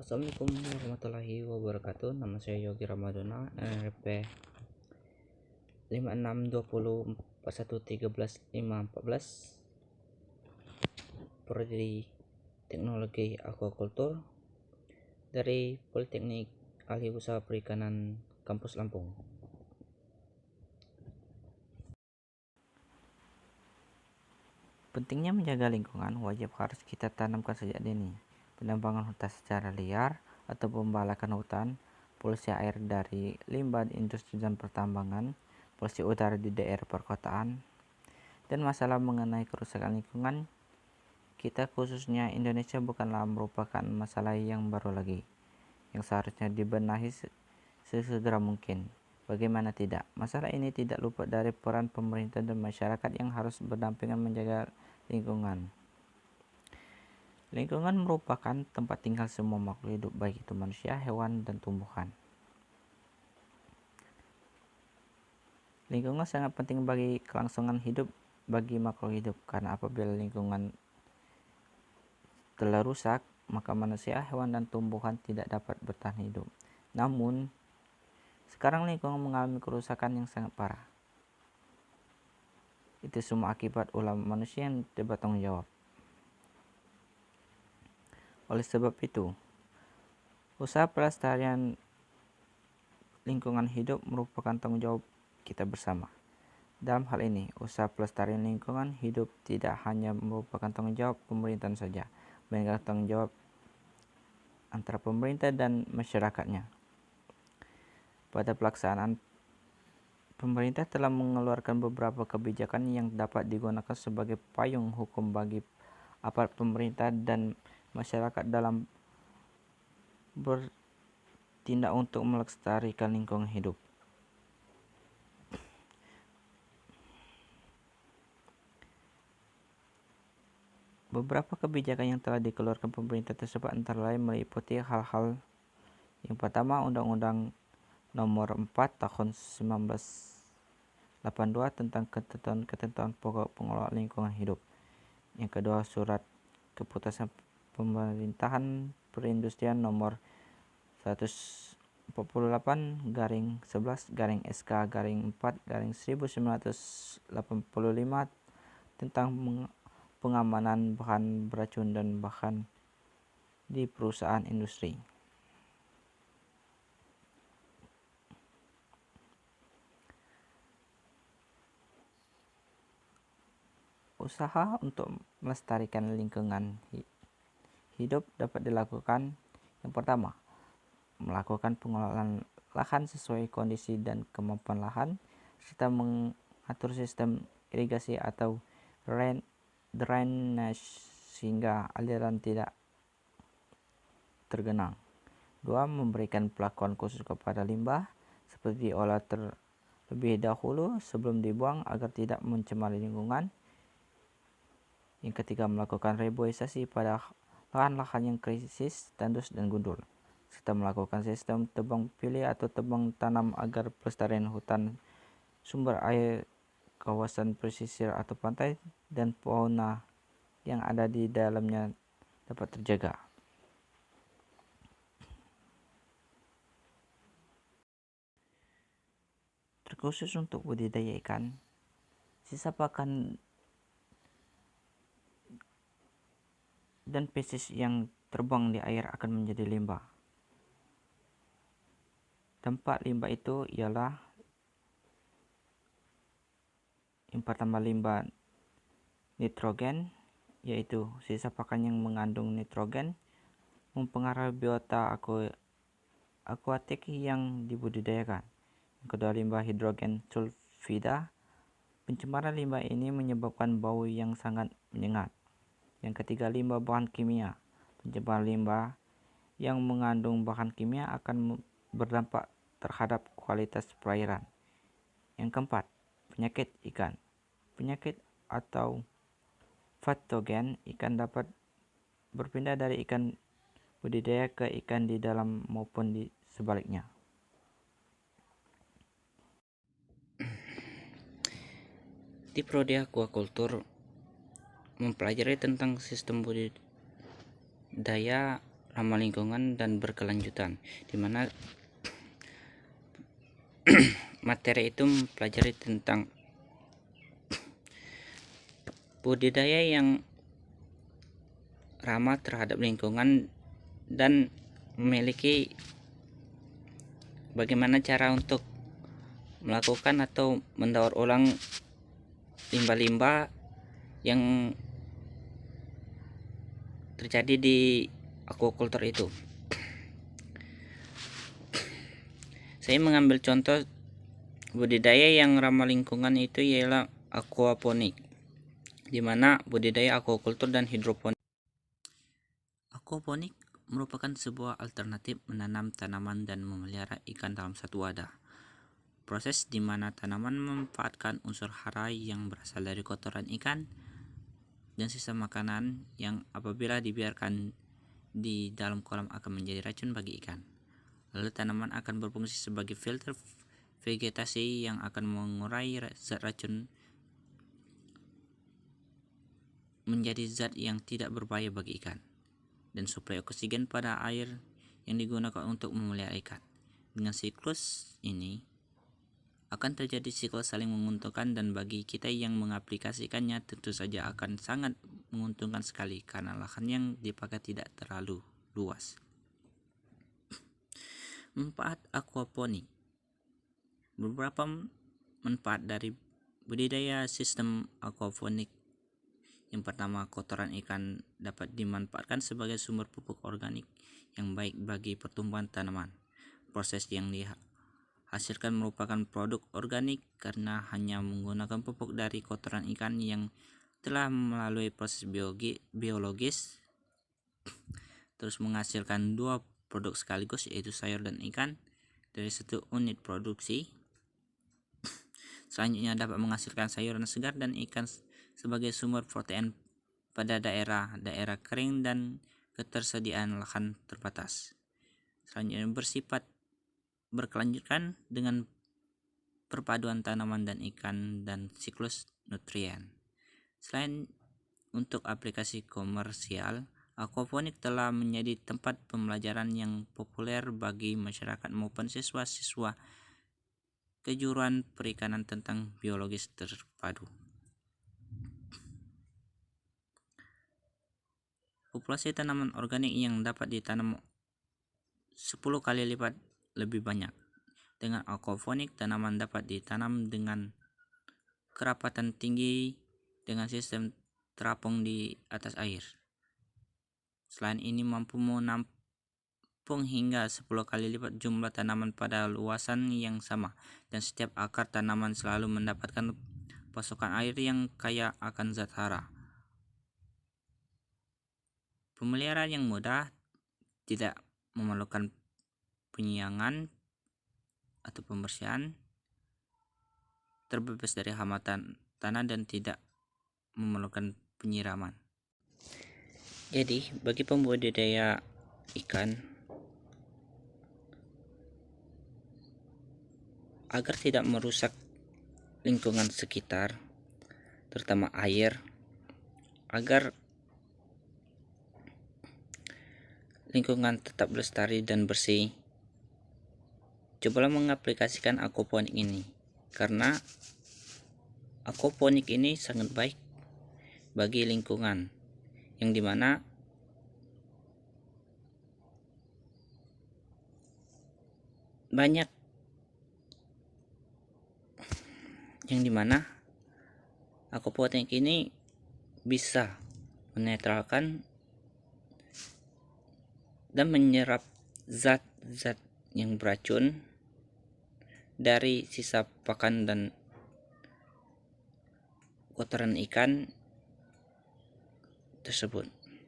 Assalamualaikum warahmatullahi wabarakatuh. Nama saya Yogi Ramadana, NRP 562041131514, Prodi Teknologi Aquacultur dari Politeknik Ahli Usaha Perikanan Kampus Lampung. Pentingnya menjaga lingkungan wajib harus kita tanamkan sejak dini. Penebangan hutan secara liar atau pembalakan hutan, polusi air dari limbah industri dan pertambangan, polusi udara di daerah perkotaan, dan masalah mengenai kerusakan lingkungan kita khususnya Indonesia bukanlah merupakan masalah yang baru lagi, yang seharusnya dibenahi sesegera mungkin. Bagaimana tidak, masalah ini tidak luput dari peran pemerintah dan masyarakat yang harus berdampingan menjaga lingkungan. Lingkungan merupakan tempat tinggal semua makhluk hidup, baik itu manusia, hewan, dan tumbuhan. Lingkungan sangat penting bagi kelangsungan hidup bagi makhluk hidup, karena apabila lingkungan telah rusak, maka manusia, hewan, dan tumbuhan tidak dapat bertahan hidup. Namun, sekarang lingkungan mengalami kerusakan yang sangat parah. Itu semua akibat ulah manusia yang tidak bertanggung jawab. Oleh sebab itu, usaha pelestarian lingkungan hidup merupakan tanggung jawab kita bersama. Dalam hal ini, usaha pelestarian lingkungan hidup tidak hanya merupakan tanggung jawab pemerintahan saja, melainkan tanggung jawab antara pemerintah dan masyarakatnya. Pada pelaksanaan, pemerintah telah mengeluarkan beberapa kebijakan yang dapat digunakan sebagai payung hukum bagi aparat pemerintah dan masyarakat dalam bertindak untuk melestarikan lingkungan hidup. Beberapa kebijakan yang telah dikeluarkan pemerintah tersebut antara lain meliputi hal-hal yang pertama, Undang-Undang Nomor 4 Tahun 1982 tentang ketentuan pokok pengelolaan lingkungan hidup. Yang kedua, Surat Keputusan Pemerintahan Perindustrian Nomor 148-11-SK-4-1985 tentang pengamanan bahan beracun dan bahan di perusahaan industri. Usaha untuk melestarikan lingkungan hidup dapat dilakukan. Yang pertama, melakukan pengelolaan lahan sesuai kondisi dan kemampuan lahan, serta mengatur sistem irigasi atau drainage sehingga aliran tidak tergenang. Dua, memberikan perlakuan khusus kepada limbah, seperti diolah terlebih dahulu sebelum dibuang agar tidak mencemari lingkungan. Yang ketiga, melakukan reboisasi pada lahan-lahan yang krisis, tandus, dan gundul, serta melakukan sistem tebang pilih atau tebang tanam agar pelestarian hutan, sumber air, kawasan pesisir atau pantai, dan fauna yang ada di dalamnya dapat terjaga. Terkhusus untuk budidaya ikan, sisa pakan dan spesies yang terbang di air akan menjadi limbah. Tempat limbah itu ialah yang pertama, limbah nitrogen, yaitu sisa pakan yang mengandung nitrogen mempengaruhi biota akuatik yang dibudidayakan. Yang kedua, limbah hidrogen sulfida. Pencemaran limbah ini menyebabkan bau yang sangat menyengat. Yang ketiga, limbah bahan kimia. Pencemaran limbah yang mengandung bahan kimia akan berdampak terhadap kualitas perairan. Yang keempat, penyakit ikan. Penyakit atau patogen ikan dapat berpindah dari ikan budidaya ke ikan di dalam maupun di sebaliknya. Di Prodi Aquacultur mempelajari tentang sistem budidaya ramah lingkungan dan berkelanjutan, di mana materi itu mempelajari tentang budidaya yang ramah terhadap lingkungan dan memiliki bagaimana cara untuk melakukan atau mendaur ulang limbah-limbah yang terjadi di aquaculture itu. Saya mengambil contoh budidaya yang ramah lingkungan itu ialah aquaponik, di mana budidaya aquaculture dan hidroponik. Aquaponik merupakan sebuah alternatif menanam tanaman dan memelihara ikan dalam satu wadah. Proses di mana tanaman memanfaatkan unsur hara yang berasal dari kotoran ikan dan sisa makanan yang apabila dibiarkan di dalam kolam akan menjadi racun bagi ikan. Lalu tanaman akan berfungsi sebagai filter vegetasi yang akan mengurai zat racun menjadi zat yang tidak berbahaya bagi ikan, dan suplai oksigen pada air yang digunakan untuk memelihara ikan. Dengan siklus ini akan terjadi siklus saling menguntungkan, dan bagi kita yang mengaplikasikannya tentu saja akan sangat menguntungkan sekali karena lahan yang dipakai tidak terlalu luas. Manfaat aquaponik. Beberapa manfaat dari budidaya sistem aquaponik. Yang pertama, kotoran ikan dapat dimanfaatkan sebagai sumber pupuk organik yang baik bagi pertumbuhan tanaman. Proses yang dihasilkan merupakan produk organik karena hanya menggunakan pupuk dari kotoran ikan yang telah melalui proses biologis, terus menghasilkan dua produk sekaligus, yaitu sayur dan ikan dari satu unit produksi. Selanjutnya dapat menghasilkan sayuran segar dan ikan sebagai sumber protein pada daerah kering dan ketersediaan lahan terbatas. Selanjutnya bersifat berkelanjutan dengan perpaduan tanaman dan ikan dan siklus nutrien. Selain untuk aplikasi komersial, aquaponik telah menjadi tempat pembelajaran yang populer bagi masyarakat maupun siswa-siswa kejuruan perikanan tentang biologis terpadu. Populasi tanaman organik yang dapat ditanam 10 kali lipat lebih banyak. Dengan aquaponik, tanaman dapat ditanam dengan kerapatan tinggi dengan sistem terapung di atas air. Selain ini mampu menampung hingga 10 kali lipat jumlah tanaman pada luasan yang sama, dan setiap akar tanaman selalu mendapatkan pasokan air yang kaya akan zat hara. Pemeliharaan yang mudah, tidak memerlukan penyiangan atau pembersihan, terbebas dari hama tanah dan tidak memerlukan penyiraman. Jadi bagi pembudidaya ikan, agar tidak merusak lingkungan sekitar, terutama air, agar lingkungan tetap lestari dan bersih, cobalah mengaplikasikan aquaponik ini, karena aquaponik ini sangat baik bagi lingkungan, yang dimana aquaponik ini bisa menetralkan dan menyerap zat-zat yang beracun dari sisa pakan dan kotoran ikan tersebut.